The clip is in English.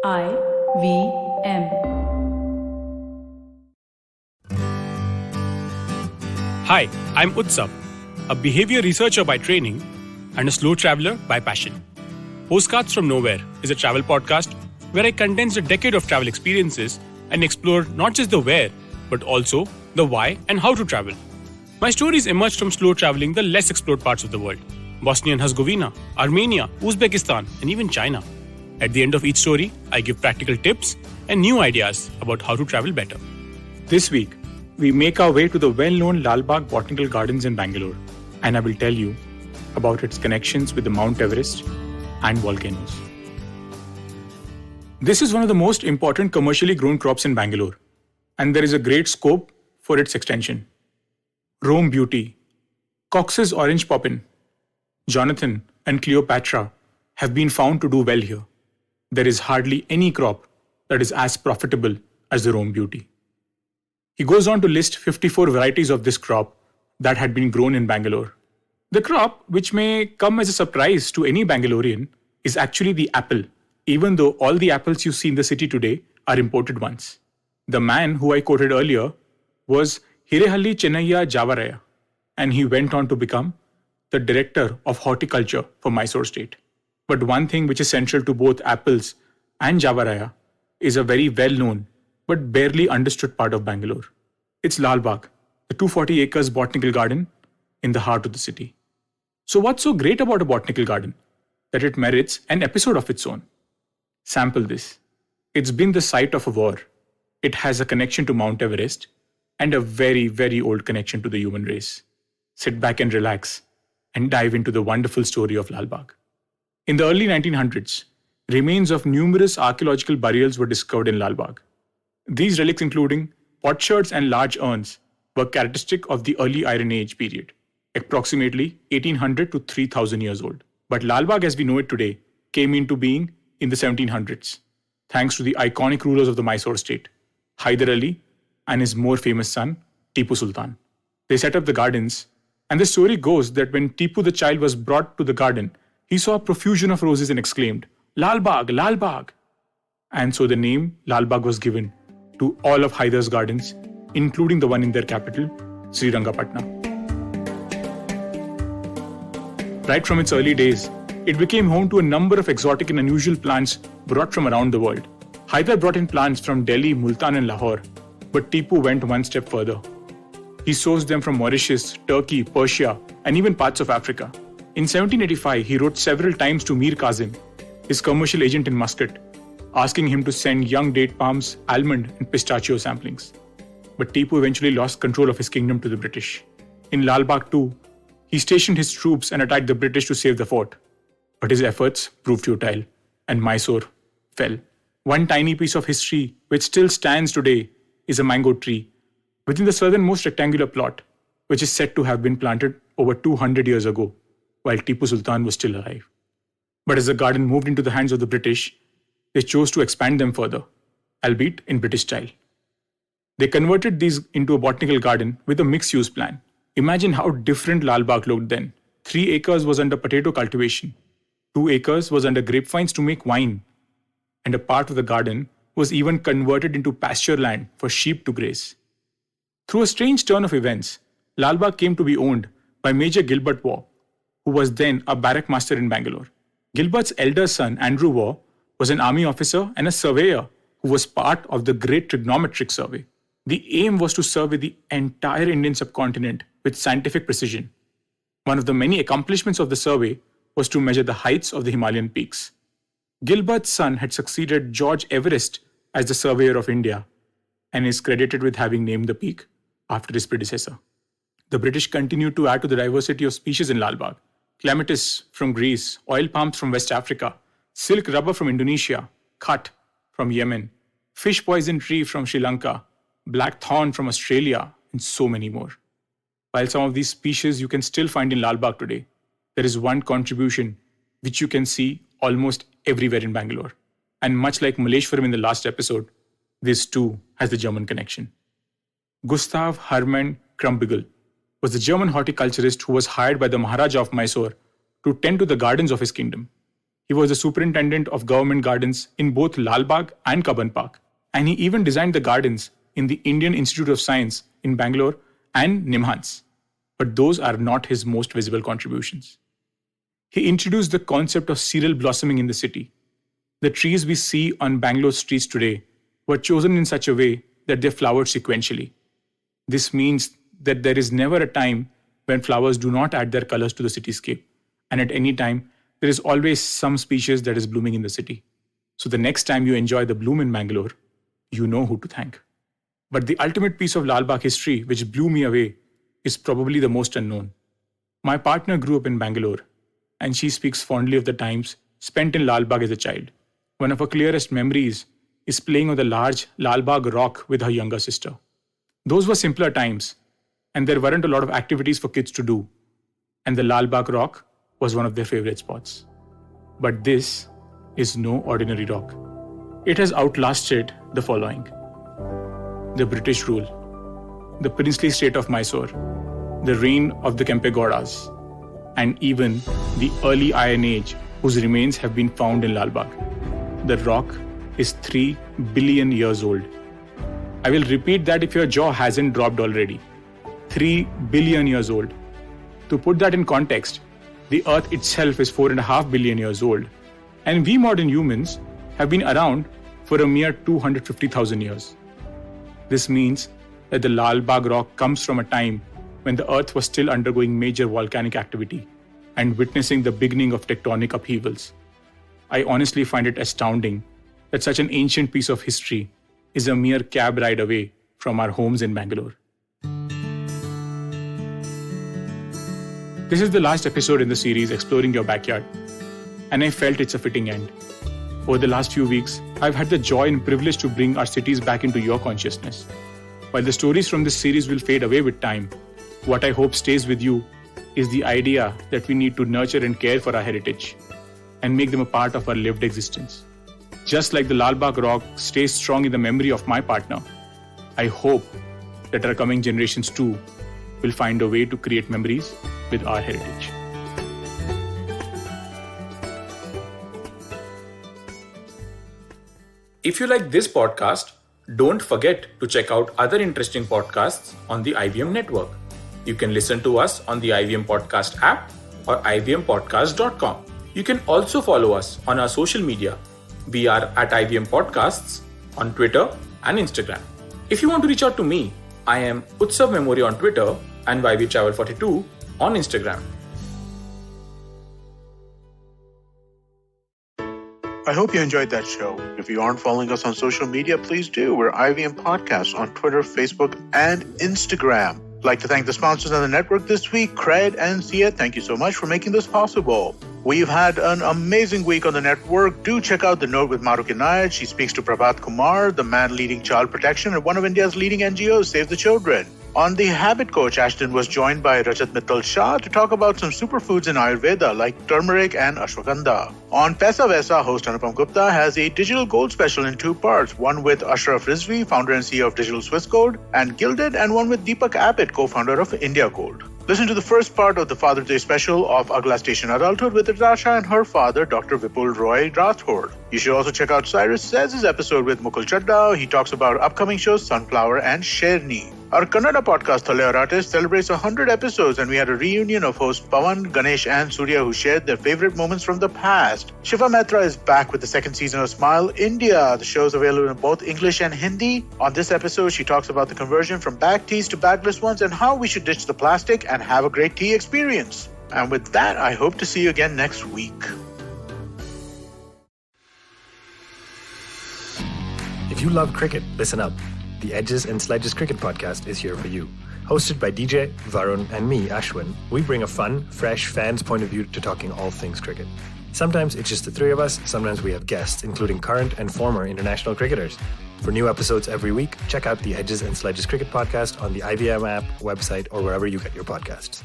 IVM. Hi, I'm Utsav, a behavior researcher by training and a slow traveler by passion. Postcards from Nowhere is a travel podcast where I condense a decade of travel experiences and explore not just the where, but also the why and how to travel. My stories emerged from slow traveling the less explored parts of the world: Bosnia and Herzegovina, Armenia, Uzbekistan, and even China. At the end of each story, I give practical tips and new ideas about how to travel better. This week, we make our way to the well-known Lal Bagh Botanical Gardens in Bangalore, and I will tell you about its connections with the Mount Everest and volcanoes. This is one of the most important commercially grown crops in Bangalore, and there is a great scope for its extension. Rome Beauty, Cox's Orange Poppin, Jonathan, and Cleopatra have been found to do well here. There is hardly any crop that is as profitable as the Rome Beauty. He goes on to list 54 varieties of this crop that had been grown in Bangalore. The crop, which may come as a surprise to any Bangalorean, is actually the apple, even though all the apples you see in the city today are imported ones. The man who I quoted earlier was Hirehalli Chennaiya Javaraya, and he went on to become the director of horticulture for Mysore state. But one thing which is central to both apples and Javaraya is a very well-known but barely understood part of Bangalore. It's Lal Bagh, the 240 acres botanical garden in the heart of the city. So what's so great about a botanical garden that it merits an episode of its own? Sample this. It's been the site of a war. It has a connection to Mount Everest and a very, very old connection to the human race. Sit back and relax and dive into the wonderful story of Lal Bagh. In the early 1900s, remains of numerous archaeological burials were discovered in Lal Bagh. These relics, including potsherds and large urns, were characteristic of the early Iron Age period, approximately 1800 to 3000 years old. But Lal Bagh as we know it today came into being in the 1700s, thanks to the iconic rulers of the Mysore state, Hyder Ali and his more famous son, Tipu Sultan. They set up the gardens, and the story goes that when Tipu the child was brought to the garden, he saw a profusion of roses and exclaimed, "Lal Bagh, Lal Bagh!" And so the name Lal Bagh was given to all of Hyder's gardens, including the one in their capital, Srirangapatna. Right from its early days, it became home to a number of exotic and unusual plants brought from around the world. Hyder brought in plants from Delhi, Multan, and Lahore, but Tipu went one step further. He sourced them from Mauritius, Turkey, Persia, and even parts of Africa. In 1785, he wrote several times to Mir Kazim, his commercial agent in Muscat, asking him to send young date palms, almond, and pistachio samplings. But Tipu eventually lost control of his kingdom to the British. In Lal Bagh too, he stationed his troops and attacked the British to save the fort. But his efforts proved futile, and Mysore fell. One tiny piece of history which still stands today is a mango tree within the southernmost rectangular plot, which is said to have been planted over 200 years ago, while Tipu Sultan was still alive. But as the garden moved into the hands of the British, they chose to expand them further, albeit in British style. They converted these into a botanical garden with a mixed-use plan. Imagine how different Lal Bagh looked then. 3 acres was under potato cultivation, 2 acres was under grapevines to make wine, and a part of the garden was even converted into pasture land for sheep to graze. Through a strange turn of events, Lal Bagh came to be owned by Major Gilbert Waugh, who was then a barrack master in Bangalore. Gilbert's elder son, Andrew Waugh, was an army officer and a surveyor who was part of the Great Trigonometric Survey. The aim was to survey the entire Indian subcontinent with scientific precision. One of the many accomplishments of the survey was to measure the heights of the Himalayan peaks. Gilbert's son had succeeded George Everest as the surveyor of India and is credited with having named the peak after his predecessor. The British continued to add to the diversity of species in Lal Bagh. Clematis from Greece, oil palms from West Africa, silk rubber from Indonesia, khat from Yemen, fish poison tree from Sri Lanka, black thorn from Australia, and so many more. While some of these species you can still find in Lal Bagh today, there is one contribution which you can see almost everywhere in Bangalore. And much like Malleshwaram in the last episode, this too has the German connection. Gustav Hermann Krumbigel was the German horticulturist who was hired by the Maharaja of Mysore to tend to the gardens of his kingdom. He was the superintendent of government gardens in both Lal Bagh and Cubbon Park. And he even designed the gardens in the Indian Institute of Science in Bangalore and Nimhans. But those are not his most visible contributions. He introduced the concept of cereal blossoming in the city. The trees we see on Bangalore streets today were chosen in such a way that they flowered sequentially. This means that there is never a time when flowers do not add their colors to the cityscape, and at any time, there is always some species that is blooming in the city. So the next time you enjoy the bloom in Bangalore, you know who to thank. But the ultimate piece of Lal Bagh history which blew me away is probably the most unknown. My partner grew up in Bangalore, and she speaks fondly of the times spent in Lal Bagh as a child. One of her clearest memories is playing on the large Lal Bagh rock with her younger sister. Those were simpler times, and there weren't a lot of activities for kids to do, and the Lal Bagh rock was one of their favorite spots. But this is no ordinary rock. It has outlasted the following: the British rule, the princely state of Mysore, the reign of the Kempegowdas, and even the early Iron Age, whose remains have been found in Lal Bagh. The rock is 3 billion years old. I will repeat that if your jaw hasn't dropped already. 3 billion years old. To put that in context, the Earth itself is 4.5 billion years old, and we modern humans have been around for a mere 250,000 years. This means that the Lal Bagh rock comes from a time when the Earth was still undergoing major volcanic activity and witnessing the beginning of tectonic upheavals. I honestly find it astounding that such an ancient piece of history is a mere cab ride away from our homes in Bangalore. This is the last episode in the series Exploring Your Backyard, and I felt it's a fitting end. Over the last few weeks, I've had the joy and privilege to bring our cities back into your consciousness. While the stories from this series will fade away with time, what I hope stays with you is the idea that we need to nurture and care for our heritage and make them a part of our lived existence. Just like the Lal Bagh rock stays strong in the memory of my partner, I hope that our coming generations too will find a way to create memories with our heritage. If you like this podcast, don't forget to check out other interesting podcasts on the IVM network. You can listen to us on the IVM Podcast app or ivmpodcast.com. You can also follow us on our social media. We are at IVM Podcasts on Twitter and Instagram. If you want to reach out to me, I am Utsav Memory on Twitter and YVTravel42 on Instagram. I hope you enjoyed that show. If you aren't following us on social media, please do. We're IVM Podcasts on Twitter, Facebook, and Instagram. I'd like to thank the sponsors on the network this week, Cred and Sia. Thank you so much for making this possible. We've had an amazing week on the network. Do check out The Note with Mahrukh Inayat. She speaks to Prabhat Kumar, the man leading child protection at one of India's leading NGOs, Save the Children. On The Habit Coach, Ashton was joined by Rajat Mittal Shah to talk about some superfoods in Ayurveda like turmeric and ashwagandha. On Paisa Vaisa, host Anupam Gupta has a digital gold special in 2 parts, one with Ashraf Rizvi, founder and CEO of Digital Swiss Gold, and Gilded, and one with Deepak Abbott, co-founder of India Gold. Listen to the first part of the Father's Day special of Agla Station Adulthood with Natasha and her father, Dr. Vipul Roy Rathod. You should also check out Cyrus Says' episode with Mukul Chadda. He talks about upcoming shows Sunflower and Sherni. Our Kannada podcast, Thale Artist, celebrates 100 episodes, and we had a reunion of hosts Pawan, Ganesh, and Surya who shared their favorite moments from the past. Shiva Mehta is back with the second season of Smile India. The show is available in both English and Hindi. On this episode, she talks about the conversion from bag teas to bagless ones and how we should ditch the plastic and have a great tea experience. And with that, I hope to see you again next week. If you love cricket, listen up. The Edges and Sledges Cricket Podcast is here for you. Hosted by DJ, Varun, and me, Ashwin, we bring a fun, fresh fan's point of view to talking all things cricket. Sometimes it's just the 3 of us, sometimes we have guests, including current and former international cricketers. For new episodes every week, check out the Edges and Sledges Cricket Podcast on the IVM app, website, or wherever you get your podcasts.